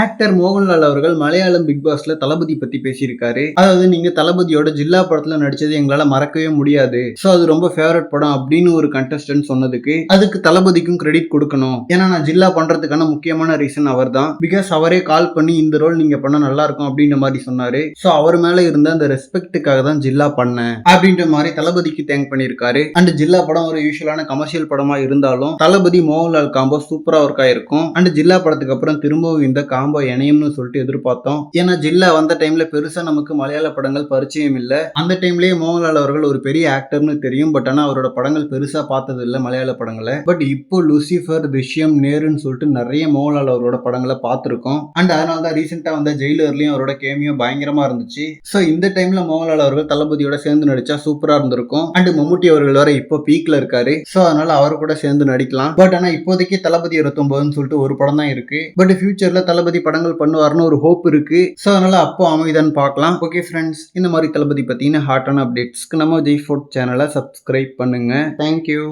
Actor Mohanlal அவர்கள் Malayalam big பாஸ்ல தளபதி பத்தி பேசியிருக்காரு. அதாவது நீங்க தளபதியோட ஜில்லா படத்துல நடிச்சது எங்களால மறக்கவே முடியாது, சோ அது ரொம்ப ஃபேவரட் படம் அப்படின்னு ஒரு கண்டஸ்டன்ட் சொன்னதுக்கு அதுக்கு தளபதிக்கும் கிரெடிட் கொடுக்கணும். ஏன்னா நான் ஜில்லா பண்றதுக்கான முக்கியமான ரீசன் அவர் தான். பிகாஸ் அவரே கால் பண்ணி இந்த ரோல் நீங்க பண்ண நல்லா இருக்கும் அப்படின்ற மாதிரி சொன்னாரு. சோ அவர் மேல இருந்த அந்த ரெஸ்பெக்டுக்காக தான் ஜில்லா பண்ணேன் அப்படின்ற மாதிரி தளபதிக்கு தேங்க் பண்ணிருக்காரு. அண்ட் ஜில்லா படம் ஒரு யூஸ்வலான கமர்ஷியல் படமா இருந்தாலும் தளபதி மோகன்லால் காம்போ சூப்பரா ஒர்க் ஆயிருக்கும். அண்ட் ஜில்லா படத்துக்கு அப்புறம் திரும்பவும் இந்த காம்போ இணையும்னு சொல்லிட்டு எதிர்பார்த்தோம். ஏன்னா ஜில்லா வந்த டைம்ல பெருசா நமக்கு மலையாள படங்கள் பரிச்சயம் இல்ல. அந்த டைம்லயே மோகன்லால் அவர்கள் ஒரு பெரிய ஆக்டர்னு தெரியும். பட் ஆனா அவரோட படங்கள் பெருசா பார்த்தது இல்ல மலையாள படங்களை. பட் இப்போ லூசிஃபர், திஷ்யம், நேருன்னு சொல்லிட்டு நிறைய மோகன்லால் அவரோட படங்களை பார்த்திருக்கோம். அண்ட் அதனால தான் ரீசெண்டா வந்த ஜெயிலர்லயும் அவரோட கேமியோ பயங்கரமா இருந்துச்சு. சோ இந்த டைம்ல மோகன்லால் அவர்கள் தளபதியோட சேர்ந்து நடிச்சா சூப்பரா இருந்திருக்கும். அண்ட் மம்முட்டி அவர்கள் வர இப்போ பீக்ல இருக்காரு. சோ அதனால அவர் கூட சேர்ந்து நடிக்கலாம். பட் ஆனா இப்போதைக்கு தளபதி 29 சொல்லிட்டு ஒரு படம் தான் இருக்கு. பட் ஃபியூச்சர்ல தளபதி படங்கள் பண்ணுவார்னு ஒரு ஹோப் இருக்கு. சோ அதனால அப்போ அமைதான் பார்க்கலாம். ஓகே ஃப்ரெண்ட்ஸ், இந்த மாதிரி தளபதி பத்தின ஹாட்டான அப்டேட்ஸ்க்கு நம்ம ஜெய் ஃபோர்ட் சேனலை சப்ஸ்கிரைப் பண்ணுங்க. தேங்க்யூ.